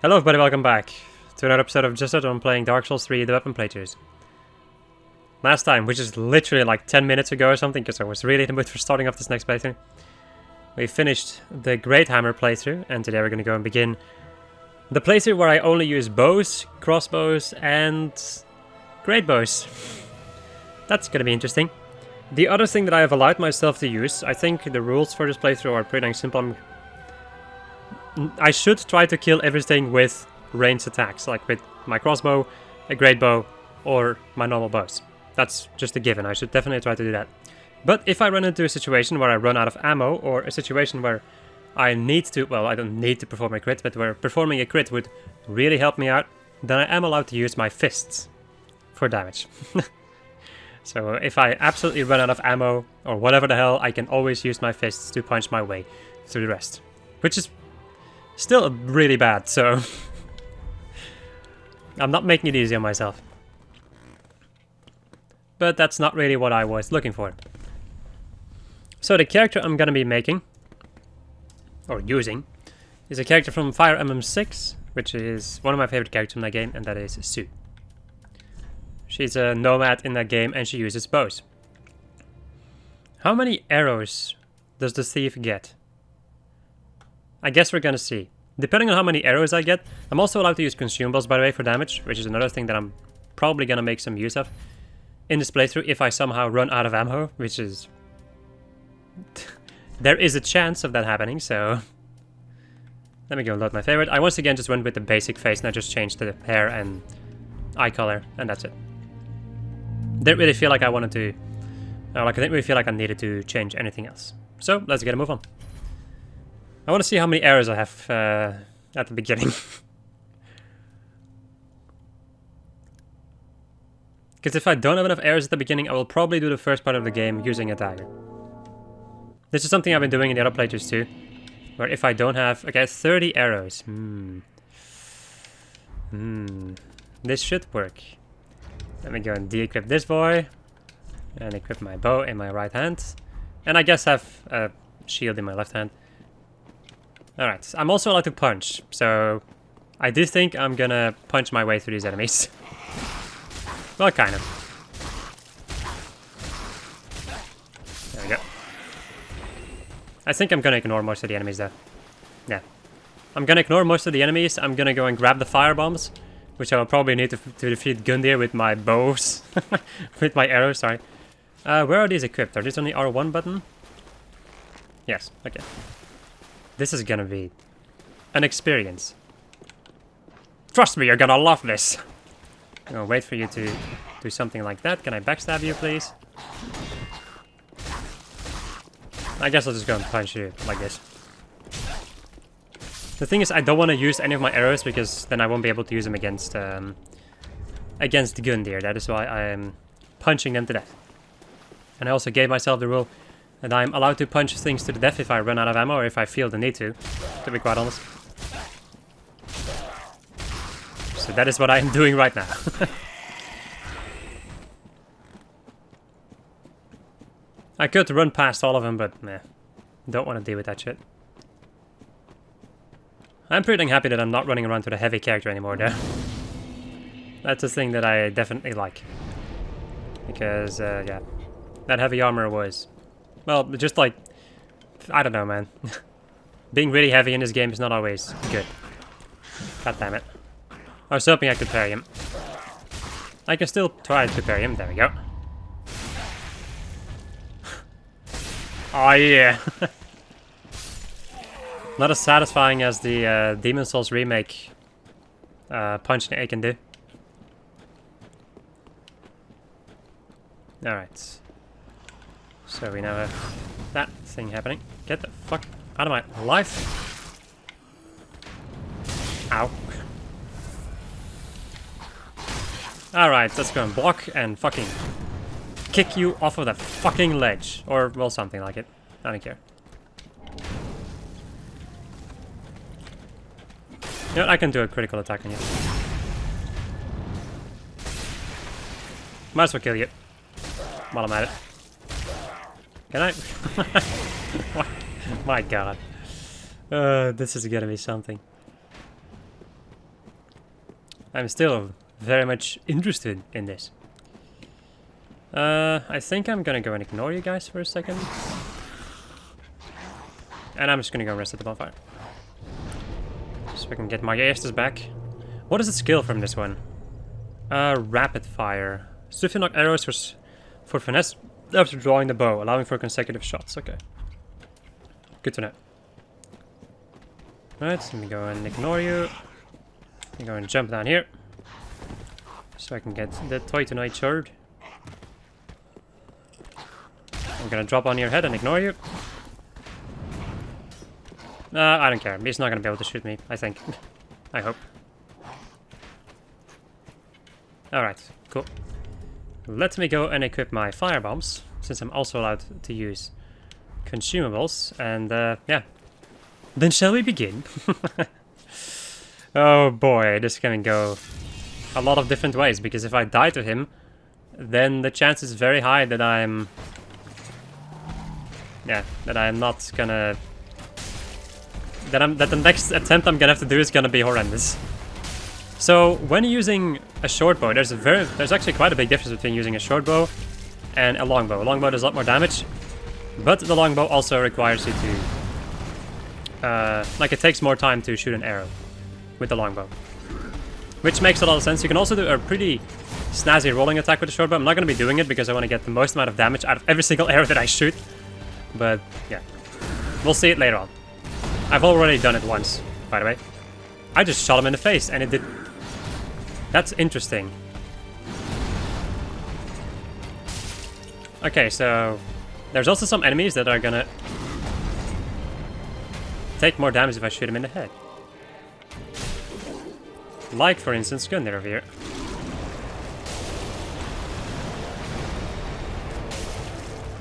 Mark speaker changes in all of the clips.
Speaker 1: Hello everybody, welcome back to another episode of Just on playing Dark Souls 3 The Weapon Playthroughs. Last time, which is literally like 10 minutes ago or something, because I was really in the mood for starting off this next playthrough. We finished the Great Hammer playthrough, and today we're going to go and begin the playthrough where I only use bows, crossbows, and Greatbows. That's going to be interesting. The other thing that I have allowed myself to use, I think the rules for this playthrough are pretty simple. I should try to kill everything with ranged attacks, like with my crossbow, a great bow, or my normal bows. That's just a given, I should definitely try to do that. But if I run into a situation where I run out of ammo, or a situation where I need to, well, I don't need to perform a crit, but where performing a crit would really help me out, then I am allowed to use my fists for damage. So if I absolutely run out of ammo, or whatever the hell, I can always use my fists to punch my way through the rest. Which is still really bad, so I'm not making it easy on myself. But that's not really what I was looking for. So the character I'm gonna be making, or using, is a character from Fire Emblem 6, which is one of my favorite characters in that game, and that is Sue. She's a nomad in that game, and she uses bows. How many arrows does the thief get? I guess we're gonna see. Depending on how many arrows I get, I'm also allowed to use consumables, by the way, for damage, which is another thing that I'm probably gonna make some use of in this playthrough if I somehow run out of ammo, which is... there is a chance of that happening, so... Let me go load my favorite. I once again just went with the basic face, and I just changed the hair and eye color, and that's it. Didn't really feel like I wanted to... I didn't really feel like I needed to change anything else. So, let's get a move on. I want to see how many arrows I have at the beginning. Because if I don't have enough arrows at the beginning, I will probably do the first part of the game using a dagger. This is something I've been doing in the other playthroughs too. Where if I don't have... Okay, 30 arrows. This should work. Let me go and de-equip this boy. And equip my bow in my right hand. And I guess have a shield in my left hand. Alright, I'm also allowed to punch, so I do think I'm gonna punch my way through these enemies. Well, kind of. There we go. I think I'm gonna ignore most of the enemies though. Yeah. I'm gonna ignore most of the enemies, I'm gonna go and grab the fire bombs, which I will probably need to defeat Gundyr with my bows. With my arrows, sorry. Where are these equipped? Are these on the R1 button? Yes, okay. This is gonna be an experience. Trust me, you're gonna love this. I'm gonna wait for you to do something like that. Can I backstab you, please? I guess I'll just go and punch you like this. The thing is, I don't want to use any of my arrows because then I won't be able to use them against Gundyr. That is why I'm punching them to death. And I also gave myself the rule and I'm allowed to punch things to the death if I run out of ammo or if I feel the need to be quite honest. So that is what I am doing right now. I could run past all of them, but meh, don't want to deal with that shit. I'm pretty happy that I'm not running around with a heavy character anymore though. That's a thing that I definitely like. Because, yeah, that heavy armor was... Well, just like, I don't know, man. Being really heavy in this game is not always good. God damn it. I was hoping I could parry him. I can still try to parry him. There we go. Oh yeah. Not as satisfying as the Demon Souls remake punch and A can do. Alright. So we now have that thing happening. Get the fuck out of my life. Ow. Alright, let's go and block and fucking kick you off of that fucking ledge. Or, well, something like it. I don't care. You know what, I can do a critical attack on you. Might as well kill you. While I'm at it. Can I? My god. This is gonna be something. I'm still very much interested in this. I think I'm gonna go and ignore you guys for a second. And I'm just gonna go rest at the bonfire. So I can get my Aestus back. What is the skill from this one? Rapid fire. Swiftly knock arrows for finesse after drawing the bow, allowing for consecutive shots. Okay. Good to know. Right, let me go and ignore you. Let me go and jump down here. So I can get the Titanite shard. I'm gonna drop on your head and ignore you. I don't care. He's not gonna be able to shoot me, I think. I hope. Alright, cool. Let me go and equip my fire bombs, since I'm also allowed to use consumables. And yeah. Then shall we begin? Oh boy, this can go a lot of different ways, because if I die to him, then the chance is very high that I'm not gonna... That the next attempt I'm gonna have to do is gonna be horrendous. So when using a short bow, there's actually quite a big difference between using a short bow and a longbow. A longbow does a lot more damage, but the longbow also requires you to like, it takes more time to shoot an arrow with the longbow, which makes a lot of sense. You can also do a pretty snazzy rolling attack with the short bow. I'm not going to be doing it because I want to get the most amount of damage out of every single arrow that I shoot, but yeah, we'll see it later on. I've already done it once, by the way. I just shot him in the face and it did... That's interesting. Okay, so there's also some enemies that are gonna take more damage if I shoot him in the head. Like, for instance, Gundir over here.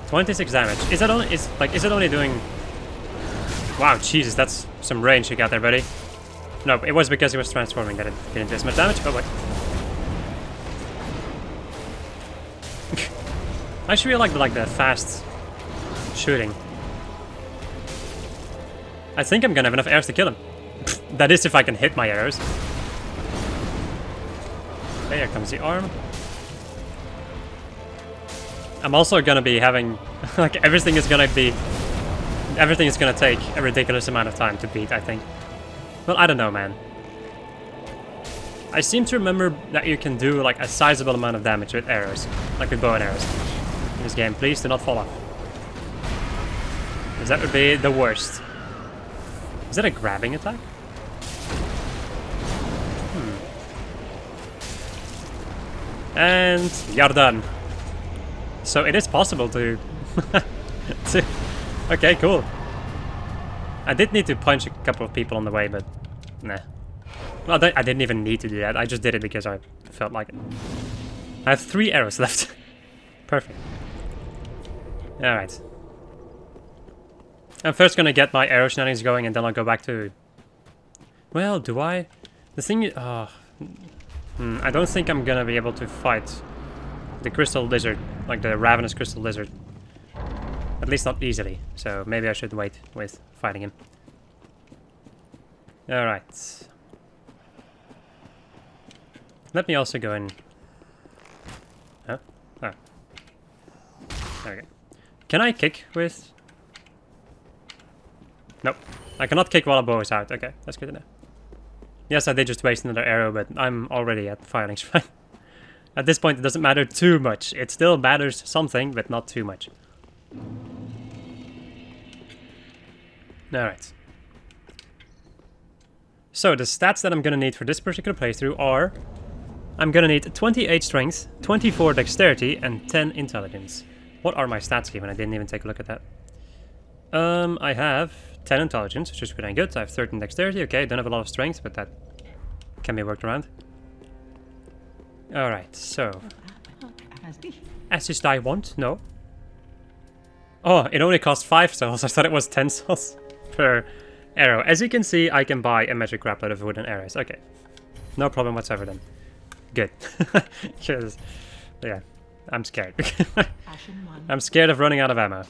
Speaker 1: .26 damage. Is it only doing... Wow, Jesus, that's some range you got there, buddy. No, it was because he was transforming that it didn't do as much damage. Oh, wait. I actually really like the fast shooting. I think I'm gonna have enough arrows to kill him. That is if I can hit my arrows. Okay, here comes the arm. I'm also gonna be having... like, everything is gonna take a ridiculous amount of time to beat, I think. Well, I don't know, man. I seem to remember that you can do, like, a sizable amount of damage with arrows. Like with bow and arrows. In this game, please do not fall off. Because that would be the worst. Is that a grabbing attack? And you're done. So it is possible to... Okay, cool. I did need to punch a couple of people on the way, but nah. Well, I didn't even need to do that. I just did it because I felt like it. I have 3 arrows left. Perfect. Alright. I'm first gonna get my arrow shenanigans going and then I'll go back to... Well, do I? The thing is... I don't think I'm gonna be able to fight the crystal lizard, like the ravenous crystal lizard. At least not easily, so maybe I should wait with fighting him. Alright. Let me also go in... Huh? Oh. There we go. Can I kick with... Nope. I cannot kick while a bow is out. Okay, that's good to know. Yes, I did just waste another arrow, but I'm already at firing strike. At this point, it doesn't matter too much. It still matters something, but not too much. Alright. So, the stats that I'm gonna need for this particular playthrough are... I'm gonna need 28 strength, 24 dexterity, and 10 intelligence. What are my stats even? I didn't even take a look at that. I have 10 intelligence, which is pretty good. I have 13 dexterity. Okay, don't have a lot of strength, but that can be worked around. Alright, so... Assist I want? No. Oh, it only costs 5 souls. I thought it was 10 souls per arrow. As you can see, I can buy a magic crapload of wooden arrows. Okay. No problem whatsoever then. Good. Because, yeah, I'm scared. I'm scared of running out of ammo.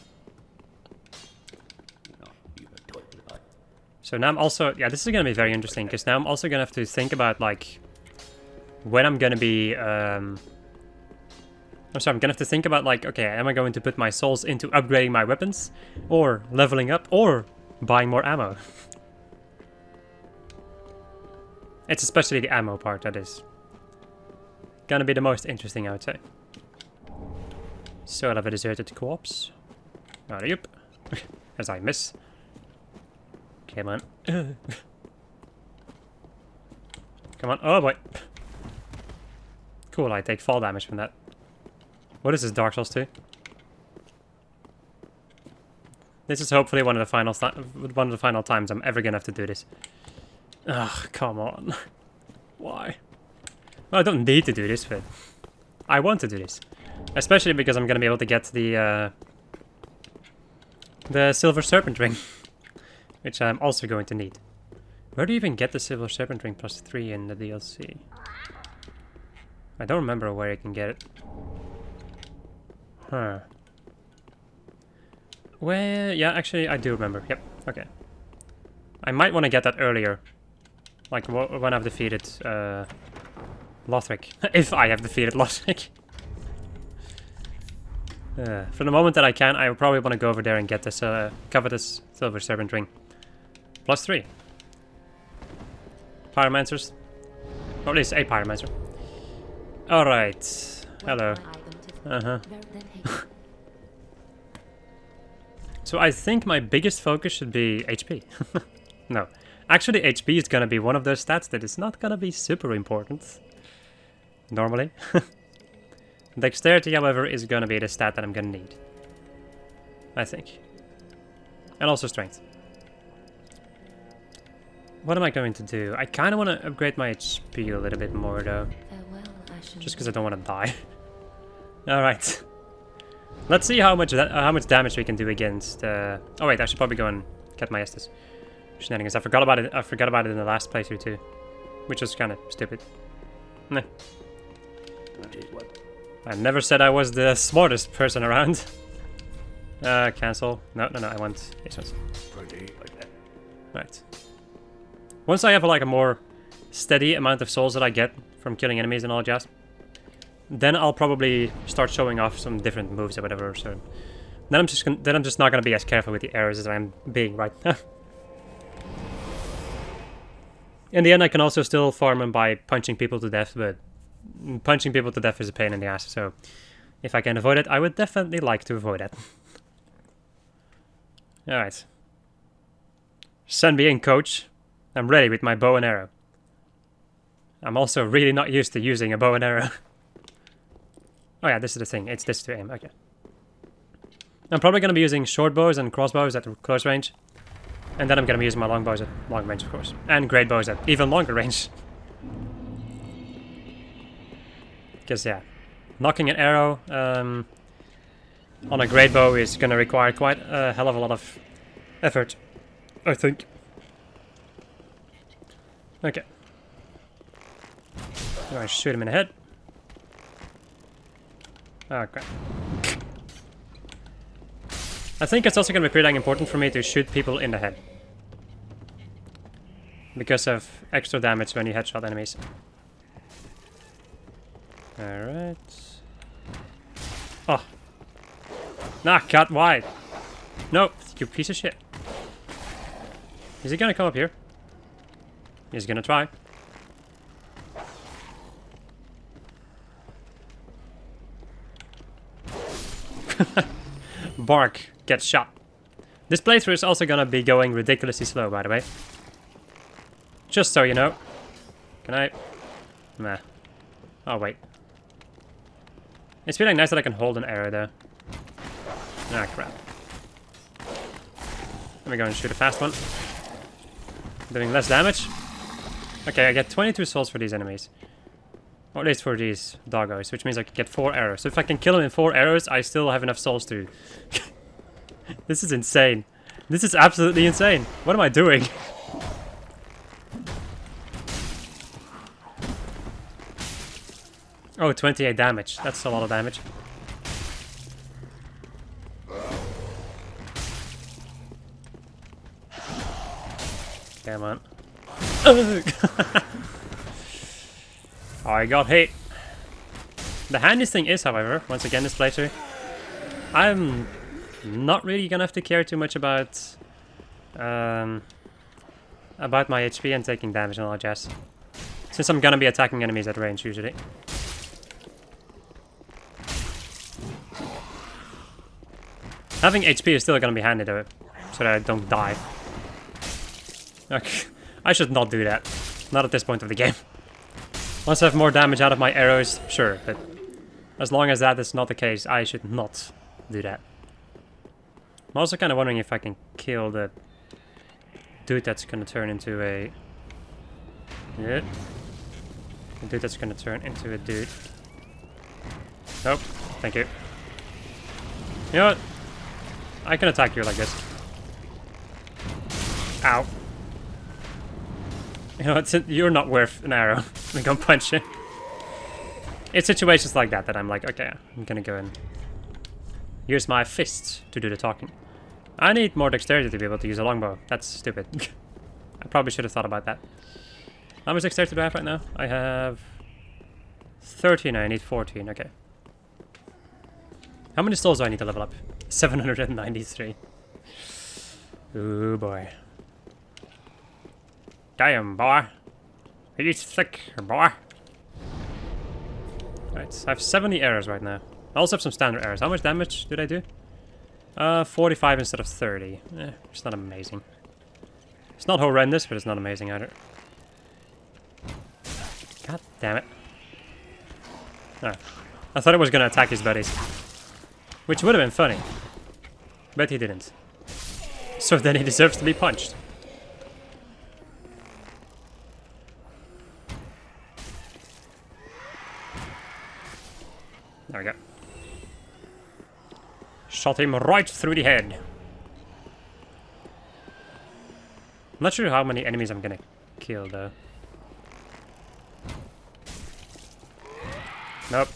Speaker 1: So now I'm also... Yeah, this is going to be very interesting, because now I'm also going to have to think about, like... when I'm gonna be, I'm sorry, I'm gonna have to think about like, okay, am I going to put my souls into upgrading my weapons, or leveling up, or buying more ammo? It's especially the ammo part that is gonna be the most interesting, I would say. So I'll have a deserted corpse. Yep. As I miss. Come on. Come on. Oh boy. Cool, I take fall damage from that. What is this, Dark Souls 2? This is hopefully one of the final times I'm ever gonna have to do this. Ugh, come on. Why? Well, I don't need to do this, but I want to do this. Especially because I'm gonna be able to get the Silver Serpent Ring. Which I'm also going to need. Where do you even get the Silver Serpent Ring +3 in the DLC? I don't remember where you can get it. Huh. Well, yeah, actually, I do remember. Yep, okay. I might want to get that earlier. Like, when I've defeated, Lothric. If I have defeated Lothric. For the moment that I can, I probably want to go over there and get this, covetous Silver Serpent Ring. +3. Pyromancers. Or at least a Pyromancer. Alright. Hello. Uh-huh. So I think my biggest focus should be HP. No. Actually, HP is gonna be one of those stats that is not gonna be super important. Normally. Dexterity, however, is gonna be the stat that I'm gonna need. I think. And also strength. What am I going to do? I kind of want to upgrade my HP a little bit more, though. Just because I don't want to die. Alright. Let's see how much damage we can do against... Oh wait, I should probably go and get my Estus. Shenanigans. I forgot about it in the last playthrough too. Which was kind of stupid. Nah. I never said I was the smartest person around. Cancel. No, I want these ones. Right. Once I have like a more steady amount of souls that I get from killing enemies and all jazz, then I'll probably start showing off some different moves or whatever. So then I'm just not gonna be as careful with the arrows as I'm being right now. In the end, I can also still farm them by punching people to death, but punching people to death is a pain in the ass. So if I can avoid it, I would definitely like to avoid it. All right, send me in, coach. I'm ready with my bow and arrow. I'm also really not used to using a bow and arrow. Oh yeah, this is the thing. It's this to aim. Okay. I'm probably going to be using short bows and crossbows at close range. And then I'm going to be using my long bows at long range, of course. And great bows at even longer range. Because, yeah, knocking an arrow on a great bow is going to require quite a hell of a lot of effort, I think. Okay. I'm going to shoot him in the head. Oh, crap. I think it's also going to be pretty important for me to shoot people in the head. Because of extra damage when you headshot enemies. Alright. Oh. Nah, cut wide. No, you piece of shit. Is he going to come up here? He's going to try. Bark gets shot. This playthrough is also gonna be going ridiculously slow, by the way. Just so you know. Can I? Nah. Oh, wait. It's feeling nice that I can hold an arrow there. Ah, crap. Let me go and shoot a fast one. Doing less damage. Okay, I get 22 souls for these enemies. Or at least for these doggos, which means I can get 4 arrows. So if I can kill them in 4 arrows, I still have enough souls to... This is insane. This is absolutely insane. What am I doing? Oh, 28 damage. That's a lot of damage. Come on. I got hit. The handiest thing is, however, once again this playthrough, I'm not really gonna have to care too much about my HP and taking damage and all that jazz, since I'm gonna be attacking enemies at range usually. Having HP is still gonna be handy though, so that I don't die. Okay. I should not do that. Not at this point of the game. Once I have more damage out of my arrows, sure, but as long as that is not the case, I should not do that. I'm also kind of wondering if I can kill the dude that's gonna turn into a... Yeah. The dude that's gonna turn into a dude. Nope. Thank you. You know what? I can attack you like this. Ow. You know what? You're not worth an arrow. I'm gonna punch you. It's situations like that that I'm like, okay, I'm gonna go and use my fists to do the talking. I need more dexterity to be able to use a longbow. That's stupid. I probably should have thought about that. How much dexterity do I have right now? I have 13, I need 14, okay. How many souls do I need to level up? 793. Ooh boy. Damn boy. He's thick, boy. Right, I have 70 arrows right now. I also have some standard arrows. How much damage did I do? 45 instead of 30. It's not amazing. It's not horrendous, but it's not amazing either. God damn it. Oh, I thought it was gonna attack his buddies. Which would have been funny. But he didn't. So then he deserves to be punched. There we go. Shot him right through the head. I'm not sure how many enemies I'm gonna kill though. Nope.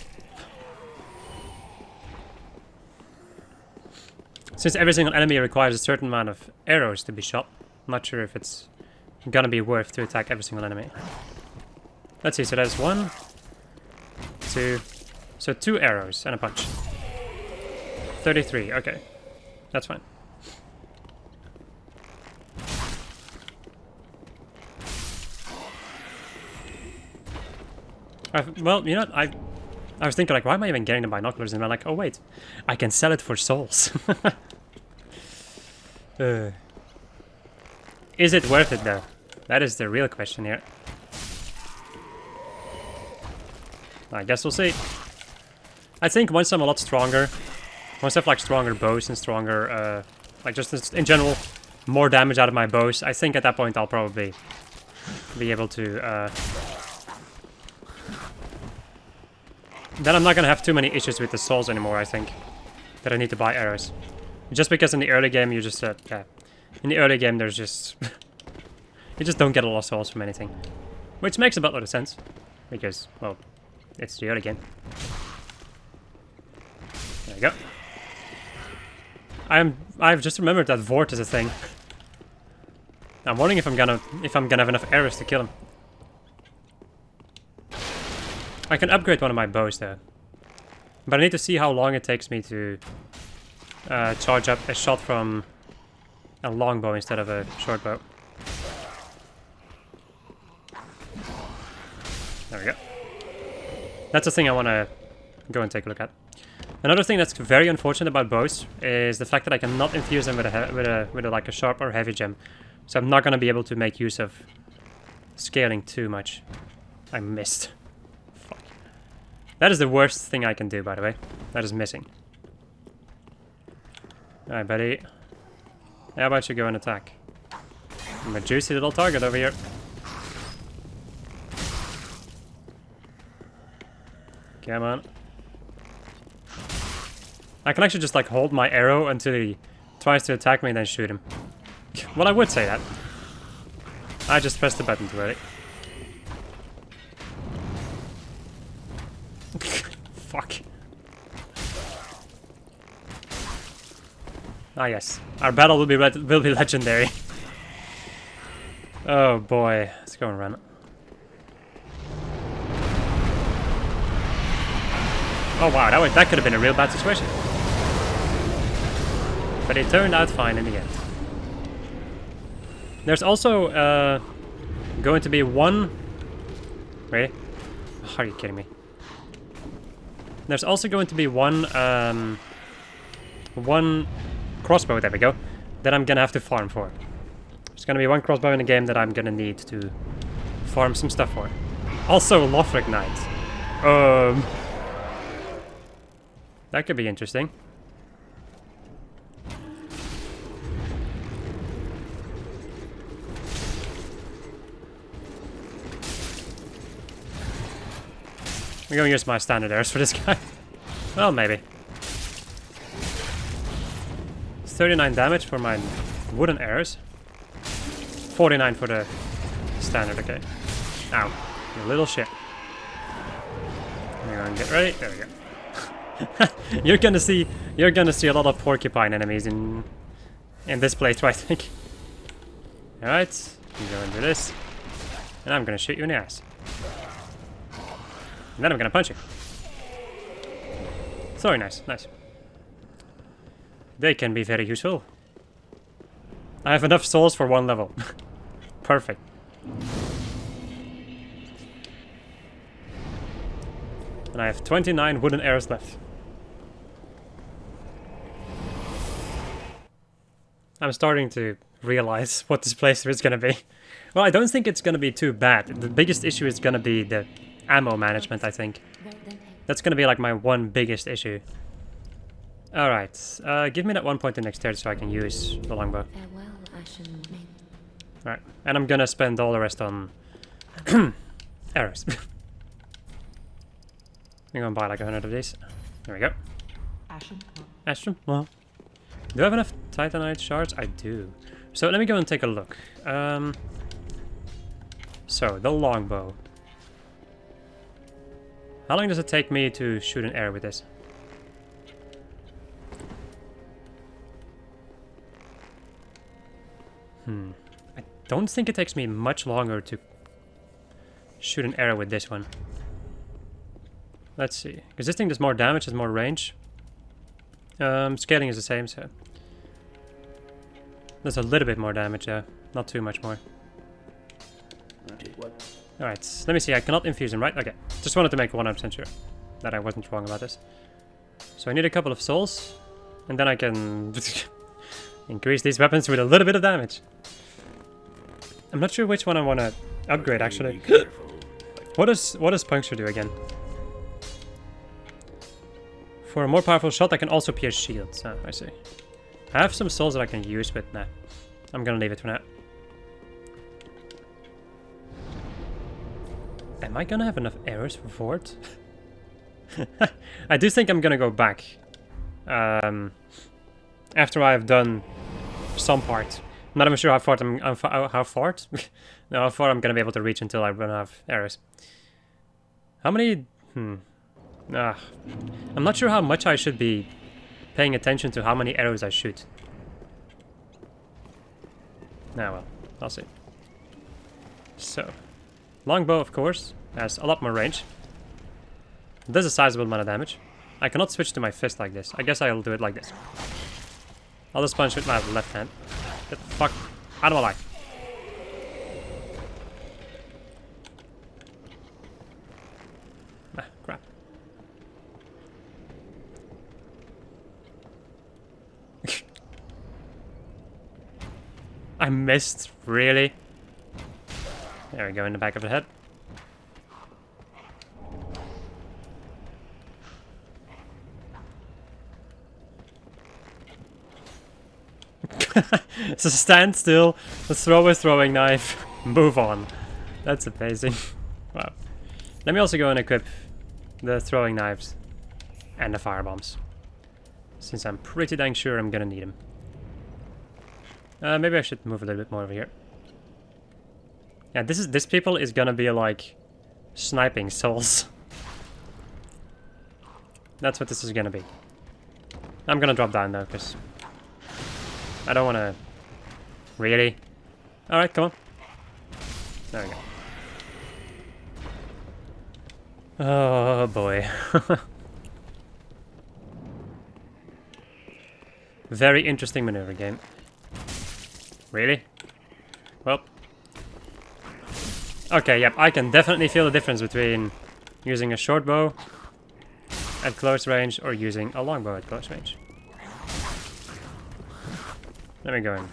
Speaker 1: Since every single enemy requires a certain amount of arrows to be shot, I'm not sure if it's gonna be worth to attack every single enemy. Let's see, so there's 1, 2, so 2 arrows and a punch. 33, okay. That's fine. Well, you know what, I was thinking like, why am I even getting the binoculars? And I'm like, oh wait, I can sell it for souls. Is it worth it though? That is the real question here. I guess we'll see. I think once I'm a lot stronger, once I have like stronger bows and stronger, like just in general, more damage out of my bows, I think at that point I'll probably be able to, then I'm not gonna have too many issues with the souls anymore, I think, that I need to buy arrows. Just because in the early game you just, yeah, in the early game there's just, you just don't get a lot of souls from anything. Which makes a buttload of sense, because, well, it's the early game. There you go. I've just remembered that Vort is a thing. I'm wondering if I'm gonna have enough arrows to kill him. I can upgrade one of my bows though. But I need to see how long it takes me to charge up a shot from a longbow instead of a short bow. There we go. That's the thing I want to go and take a look at. Another thing that's very unfortunate about bows is the fact that I cannot infuse them with a like a sharp or heavy gem. So I'm not going to be able to make use of scaling too much. I missed. Fuck. That is the worst thing I can do, by the way. That is missing. Alright, buddy. How about you go and attack? I'm a juicy little target over here. Come on. I can actually just like hold my arrow until he tries to attack me and then shoot him. Well, I would say that. I just pressed the button too early. Fuck. Ah yes, our battle will be legendary. Oh boy, let's go and run. Oh wow, that could have been a real bad situation. But it turned out fine in the end. There's also going to be one... Really? Oh, are you kidding me? There's also going to be one crossbow, there we go, that I'm gonna have to farm for. There's gonna be one crossbow in the game that I'm gonna need to farm some stuff for. Also, Lothric Knight. That could be interesting. I'm gonna use my standard arrows for this guy. Well, maybe. 39 damage for my wooden arrows. 49 for the standard, okay. Ow, you little shit. Hang on, get ready. There we go. You're gonna see a lot of porcupine enemies in this playthrough, I think. Alright, I'm going to do this. And I'm gonna shoot you in the ass. And then I'm gonna punch you. So nice, nice. They can be very useful. I have enough souls for one level. Perfect. And I have 29 wooden arrows left. I'm starting to realize what this playthrough is gonna be. Well, I don't think it's gonna be too bad. The biggest issue is gonna be the ammo management, I think. That's gonna be like my one biggest issue. Alright, give me that 1 point in dexterity so I can use the longbow. Alright, and I'm gonna spend all the rest on arrows. I'm gonna buy like 100 of these. There we go. Ashton? Well, do I have enough Titanite shards? I do. So let me go and take a look. So, the longbow. How long does it take me to shoot an arrow with this? I don't think it takes me much longer to shoot an arrow with this one. Let's see. Because this thing does more damage, has more range. Scaling is the same, so... There's a little bit more damage, yeah. Not too much more. Alright, let me see. I cannot infuse him, right? Okay. Just wanted to make 100% sure that I wasn't wrong about this. So I need a couple of souls. And then I can increase these weapons with a little bit of damage. I'm not sure which one I want to upgrade, actually. What does puncture do again? For a more powerful shot, I can also pierce shields. Oh, I see. I have some souls that I can use, but nah. I'm gonna leave it for now. Am I gonna have enough arrows for Fort? I do think I'm gonna go back. After I've done some part. I'm not even sure how far how far I'm gonna be able to reach until I run out of arrows. How many... I'm not sure how much I should be paying attention to how many arrows I shoot. Nah, well, I'll see. So, longbow, of course, has a lot more range. It does a sizable amount of damage. I cannot switch to my fist like this. I guess I'll do it like this. I'll just punch with my left hand. Get the fuck out of my life. Ah, crap. I missed, really? There we go, in the back of the head. So stand still, throw a throwing knife, move on. That's amazing. Wow. Let me also go and equip the throwing knives and the firebombs, since I'm pretty dang sure I'm gonna need them. Maybe I should move a little bit more over here. Yeah, this people is gonna be like sniping souls. That's what this is gonna be. I'm gonna drop down though, because I don't wanna... Really? Alright, come on. There we go. Very interesting maneuver game. Really? Well. Okay, yep, I can definitely feel the difference between using a short bow at close range or using a long bow at close range. Let me go in.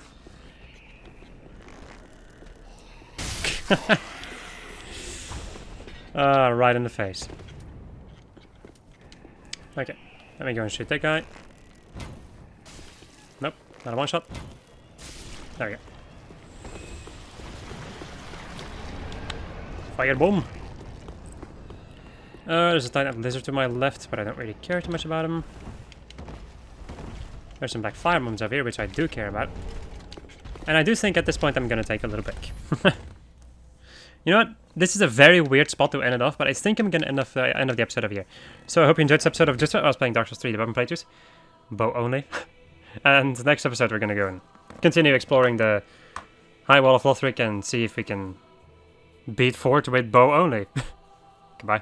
Speaker 1: Right in the face. Okay, let me go and shoot that guy. Nope, not a one shot. There we go. Fire bomb! There's a tiny lizard to my left, but I don't really care too much about him. There's some black fire bombs over here, which I do care about. And I do think at this point I'm gonna take a little break. You know what? This is a very weird spot to end it off, but I think I'm gonna end off the end of the episode over here. So I hope you enjoyed this episode of Just I was playing Dark Souls 3, the weapon playthroughs. Bow only. And the next episode we're gonna go and continue exploring the High Wall of Lothric and see if we can beat Fort with bow only. Goodbye.